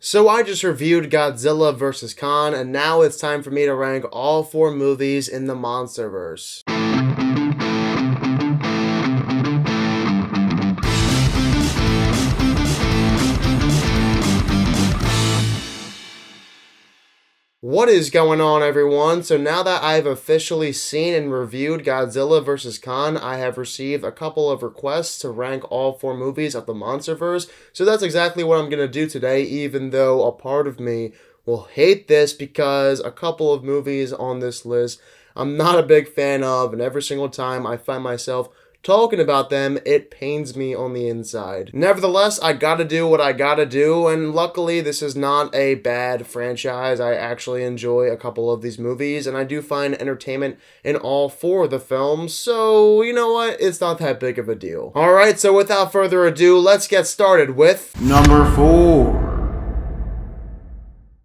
So I just reviewed Godzilla vs. Kong, and now it's time for me to rank all 4 movies in the MonsterVerse. What is going on, everyone? So now that I've officially seen and reviewed Godzilla vs. Kong, I have received a couple of requests to rank all 4 movies of the MonsterVerse. So that's exactly what I'm going to do today, even though a part of me will hate this because a couple of movies on this list I'm not a big fan of, and every single time I find myself talking about them, it pains me on the inside. Nevertheless, I gotta do what I gotta do, and luckily this is not a bad franchise. I actually enjoy a couple of these movies, and I do find entertainment in all 4 of the films, so you know what? It's not that big of a deal. Alright, so without further ado, let's get started with number 4.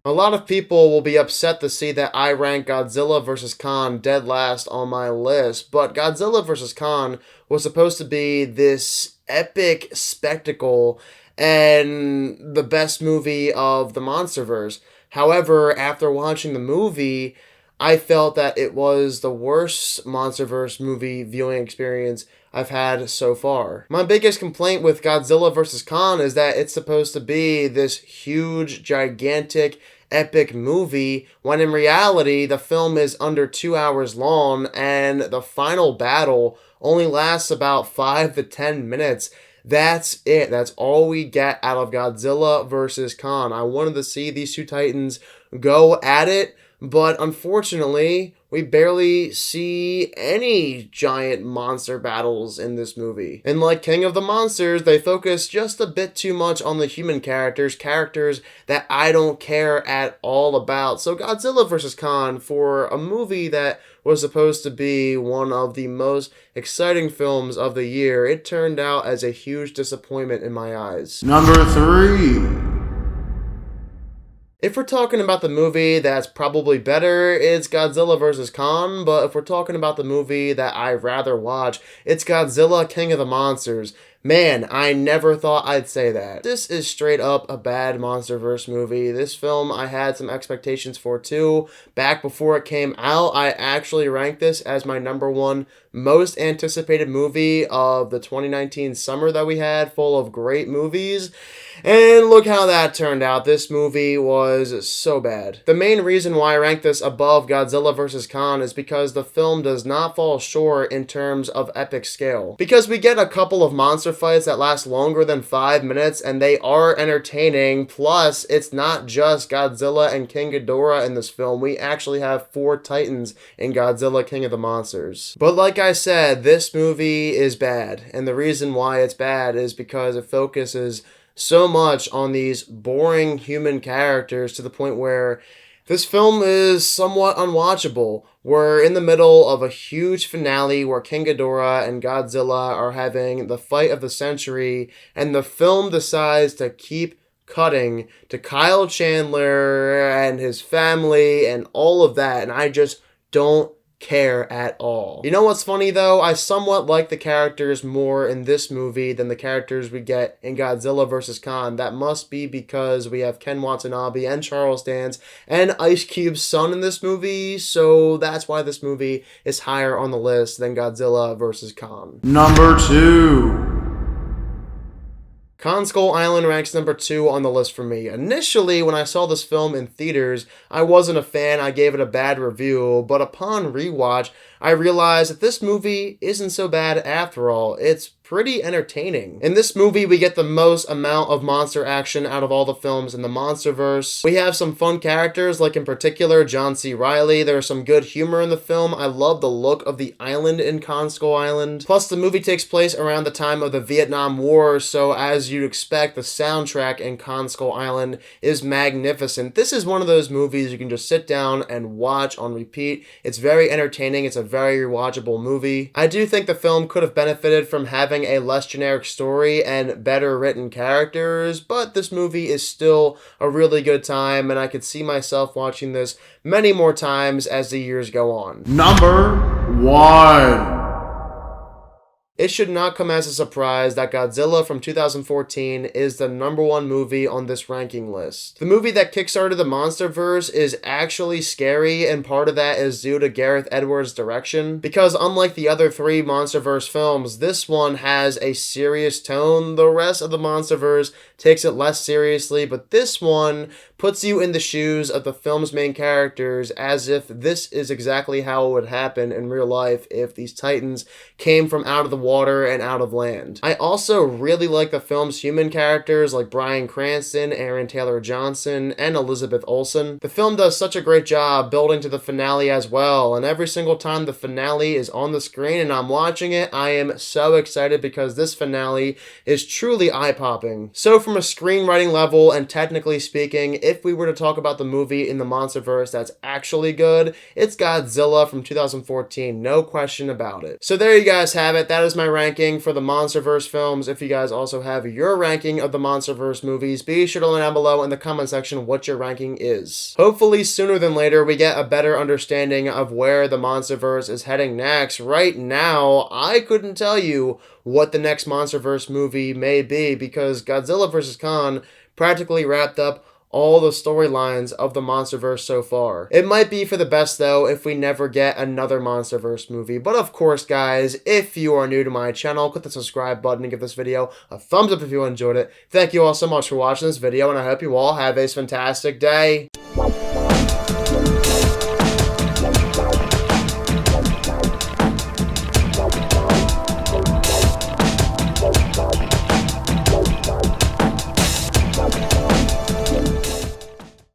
A lot of people will be upset to see that I rank Godzilla vs. Kong dead last on my list, but Godzilla vs. Kong was supposed to be this epic spectacle and the best movie of the MonsterVerse. However, after watching the movie, I felt that it was the worst MonsterVerse movie viewing experience I've had so far. My biggest complaint with Godzilla vs. Kong is that it's supposed to be this huge, gigantic, epic movie, when in reality, the film is under 2 hours long, and the final battle only lasts about 5 to 10 minutes. That's it. That's all we get out of Godzilla vs. Kong. I wanted to see these two titans go at it, but unfortunately, we barely see any giant monster battles in this movie. And like King of the Monsters, they focus just a bit too much on the human characters that I don't care at all about. So Godzilla vs. Kong, for a movie that was supposed to be one of the most exciting films of the year, it turned out as a huge disappointment in my eyes. Number 3. If we're talking about the movie that's probably better, it's Godzilla vs. Kong, but if we're talking about the movie that I'd rather watch, it's Godzilla King of the Monsters. Man, I never thought I'd say that. This is straight up a bad MonsterVerse movie. This film I had some expectations for too. Back before it came out, I actually ranked this as my number 1 most anticipated movie of the 2019 summer that we had, full of great movies. And look how that turned out. This movie was so bad. The main reason why I rank this above Godzilla vs. Kong is because the film does not fall short in terms of epic scale. Because we get a couple of monster fights that last longer than 5 minutes, and they are entertaining. Plus, it's not just Godzilla and King Ghidorah in this film. We actually have 4 titans in Godzilla King of the Monsters. But like I said, this movie is bad. And the reason why it's bad is because it focuses so much on these boring human characters to the point where this film is somewhat unwatchable. We're in the middle of a huge finale where King Ghidorah and Godzilla are having the fight of the century, and the film decides to keep cutting to Kyle Chandler and his family and all of that, and I just don't care at all. You know what's funny though? I somewhat like the characters more in this movie than the characters we get in Godzilla vs. Kong. That must be because we have Ken Watanabe and Charles Dance and Ice Cube's son in this movie, so that's why this movie is higher on the list than Godzilla vs. Kong. Number 2. Kong Skull Island ranks number 2 on the list for me. Initially, when I saw this film in theaters, I wasn't a fan. I gave it a bad review, but upon rewatch, I realized that this movie isn't so bad after all. It's pretty entertaining. In this movie, we get the most amount of monster action out of all the films in the MonsterVerse. We have some fun characters, like in particular John C. Reilly. There's some good humor in the film. I love the look of the island in Kong Skull Island. Plus, the movie takes place around the time of the Vietnam War, so as you'd expect, the soundtrack in Kong Skull Island is magnificent. This is one of those movies you can just sit down and watch on repeat. It's very entertaining. It's a very rewatchable movie. I do think the film could have benefited from having a less generic story and better written characters, but this movie is still a really good time, and I could see myself watching this many more times as the years go on. Number 1. it should not come as a surprise that Godzilla from 2014 is the #1 movie on this ranking list. The movie that kickstarted the MonsterVerse is actually scary, and part of that is due to Gareth Edwards' direction, because unlike the other 3 MonsterVerse films, this one has a serious tone. The rest of the MonsterVerse takes it less seriously, but this one puts you in the shoes of the film's main characters as if this is exactly how it would happen in real life if these titans came from out of the water and out of land. I also really like the film's human characters like Bryan Cranston, Aaron Taylor Johnson, and Elizabeth Olsen. The film does such a great job building to the finale as well, and every single time the finale is on the screen and I'm watching it, I am so excited because this finale is truly eye-popping. So from a screenwriting level and technically speaking, if we were to talk about the movie in the MonsterVerse that's actually good, it's Godzilla from 2014, no question about it. So there you guys have it. That is my ranking for the MonsterVerse films. If you guys also have your ranking of the MonsterVerse movies, be sure to let me know down below in the comment section what your ranking is. Hopefully sooner than later we get a better understanding of where the MonsterVerse is heading next. Right now, I couldn't tell you what the next MonsterVerse movie may be because Godzilla vs. Kong practically wrapped up all the storylines of the MonsterVerse so far. It might be for the best though if we never get another MonsterVerse movie. But of course guys, if you are new to my channel, click the subscribe button and give this video a thumbs up if you enjoyed it. Thank you all so much for watching this video and I hope you all have a fantastic day.